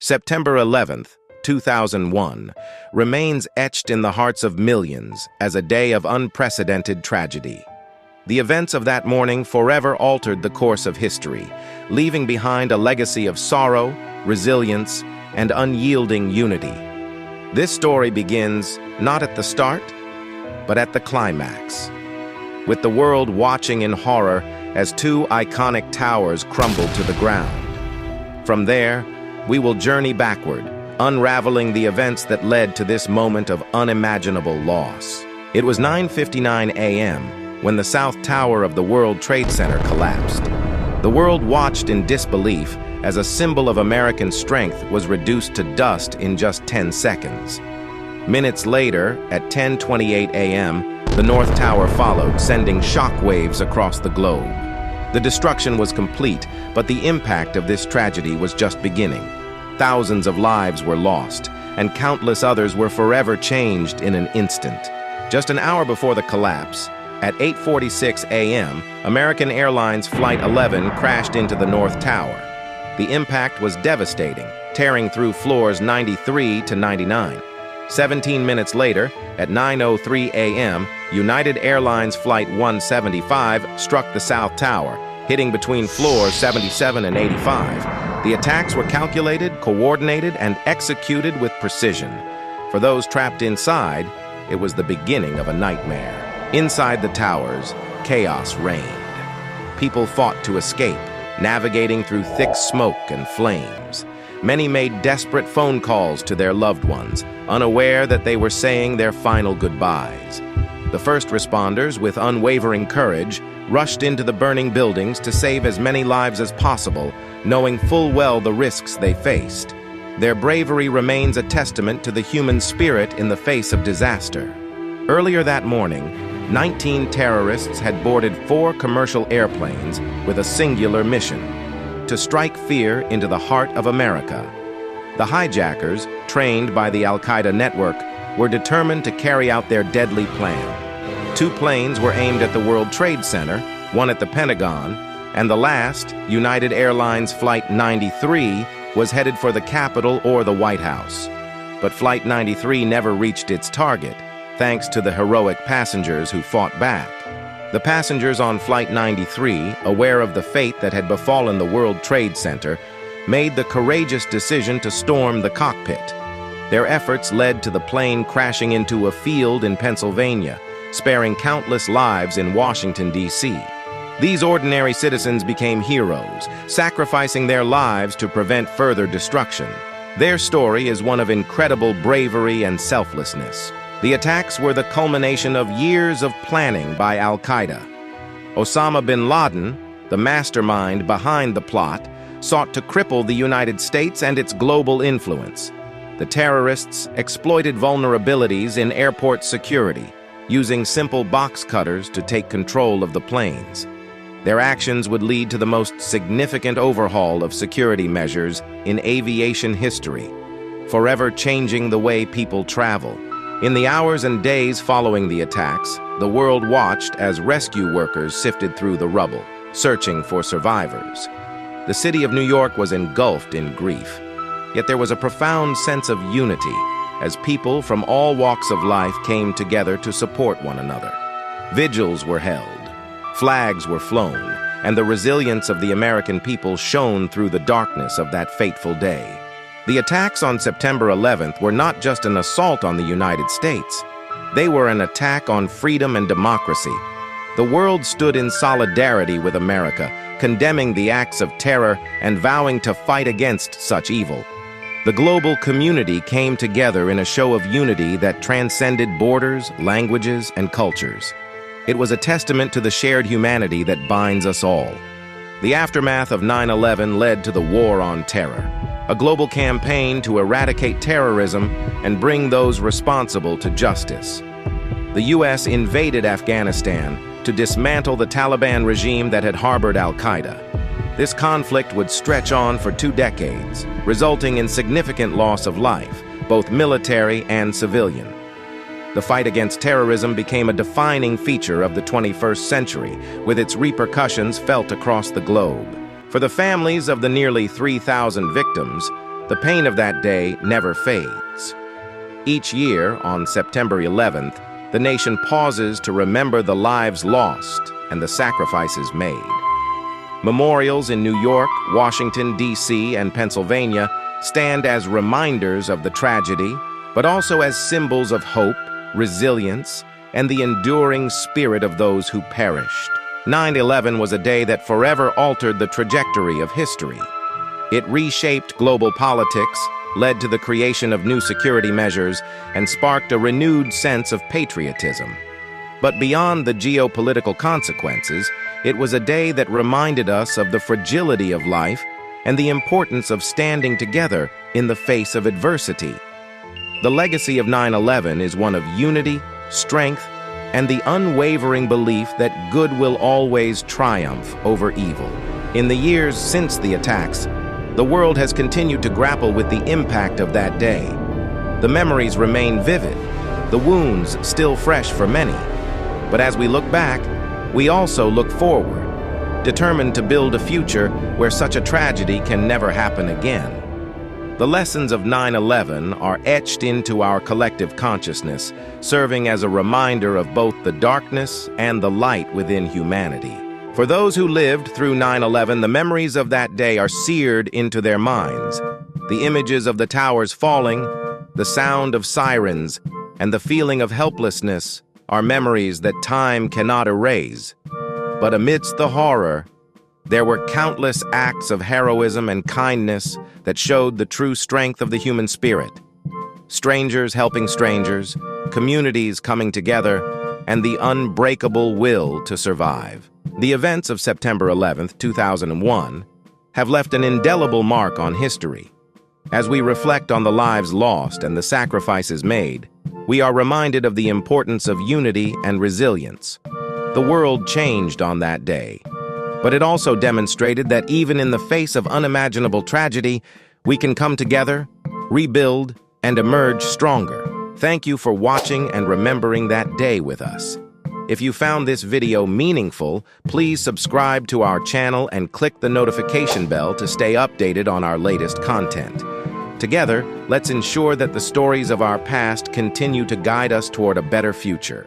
September 11th, 2001, remains etched in the hearts of millions as a day of unprecedented tragedy. The events of that morning forever altered the course of history, leaving behind a legacy of sorrow, resilience, and unyielding unity. This story begins not at the start, but at the climax, with the world watching in horror as two iconic towers crumbled to the ground. From there, we will journey backward, unraveling the events that led to this moment of unimaginable loss. It was 9:59 a.m. when the South Tower of the World Trade Center collapsed. The world watched in disbelief as a symbol of American strength was reduced to dust in just 10 seconds. Minutes later, at 10:28 a.m., the North Tower followed, sending shockwaves across the globe. The destruction was complete, but the impact of this tragedy was just beginning. Thousands of lives were lost, and countless others were forever changed in an instant. Just an hour before the collapse, at 8:46 a.m., American Airlines Flight 11 crashed into the North Tower. The impact was devastating, tearing through floors 93 to 99. 17 minutes later, at 9:03 a.m., United Airlines Flight 175 struck the South Tower, hitting between floors 77 and 85. The attacks were calculated, coordinated, and executed with precision. For those trapped inside, it was the beginning of a nightmare. Inside the towers, chaos reigned. People fought to escape, navigating through thick smoke and flames. Many made desperate phone calls to their loved ones, unaware that they were saying their final goodbyes. The first responders, with unwavering courage, rushed into the burning buildings to save as many lives as possible, knowing full well the risks they faced. Their bravery remains a testament to the human spirit in the face of disaster. Earlier that morning, 19 terrorists had boarded 4 commercial airplanes with a singular mission: to strike fear into the heart of America. The hijackers, trained by the Al-Qaeda network, were determined to carry out their deadly plan. 2 planes were aimed at the World Trade Center, 1 at the Pentagon, and the last, United Airlines Flight 93, was headed for the Capitol or the White House. But Flight 93 never reached its target, thanks to the heroic passengers who fought back. The passengers on Flight 93, aware of the fate that had befallen the World Trade Center, made the courageous decision to storm the cockpit. Their efforts led to the plane crashing into a field in Pennsylvania, sparing countless lives in Washington, D.C. These ordinary citizens became heroes, sacrificing their lives to prevent further destruction. Their story is one of incredible bravery and selflessness. The attacks were the culmination of years of planning by Al-Qaeda. Osama bin Laden, the mastermind behind the plot, sought to cripple the United States and its global influence. The terrorists exploited vulnerabilities in airport security, using simple box cutters to take control of the planes. Their actions would lead to the most significant overhaul of security measures in aviation history, forever changing the way people travel. In the hours and days following the attacks, the world watched as rescue workers sifted through the rubble, searching for survivors. The city of New York was engulfed in grief, yet there was a profound sense of unity as people from all walks of life came together to support one another. Vigils were held, flags were flown, and the resilience of the American people shone through the darkness of that fateful day. The attacks on September 11th were not just an assault on the United States. They were an attack on freedom and democracy. The world stood in solidarity with America, condemning the acts of terror and vowing to fight against such evil. The global community came together in a show of unity that transcended borders, languages, and cultures. It was a testament to the shared humanity that binds us all. The aftermath of 9/11 led to the War on Terror, a global campaign to eradicate terrorism and bring those responsible to justice. The U.S. invaded Afghanistan to dismantle the Taliban regime that had harbored Al-Qaeda. This conflict would stretch on for 2 decades, resulting in significant loss of life, both military and civilian. The fight against terrorism became a defining feature of the 21st century, with its repercussions felt across the globe. For the families of the nearly 3,000 victims, the pain of that day never fades. Each year, on September 11th, the nation pauses to remember the lives lost and the sacrifices made. Memorials in New York, Washington, D.C., and Pennsylvania stand as reminders of the tragedy, but also as symbols of hope, resilience, and the enduring spirit of those who perished. 9/11 was a day that forever altered the trajectory of history. It reshaped global politics, led to the creation of new security measures, and sparked a renewed sense of patriotism. But beyond the geopolitical consequences, it was a day that reminded us of the fragility of life and the importance of standing together in the face of adversity. The legacy of 9/11 is one of unity, strength, and the unwavering belief that good will always triumph over evil. In the years since the attacks, the world has continued to grapple with the impact of that day. The memories remain vivid, the wounds still fresh for many. But as we look back, we also look forward, determined to build a future where such a tragedy can never happen again. The lessons of 9/11 are etched into our collective consciousness, serving as a reminder of both the darkness and the light within humanity. For those who lived through 9/11, the memories of that day are seared into their minds. The images of the towers falling, the sound of sirens, and the feeling of helplessness are memories that time cannot erase. But amidst the horror, there were countless acts of heroism and kindness that showed the true strength of the human spirit. Strangers helping strangers, communities coming together, and the unbreakable will to survive. The events of September 11th, 2001, have left an indelible mark on history. As we reflect on the lives lost and the sacrifices made, we are reminded of the importance of unity and resilience. The world changed on that day, but it also demonstrated that even in the face of unimaginable tragedy, we can come together, rebuild, and emerge stronger. Thank you for watching and remembering that day with us. If you found this video meaningful, please subscribe to our channel and click the notification bell to stay updated on our latest content. Together, let's ensure that the stories of our past continue to guide us toward a better future.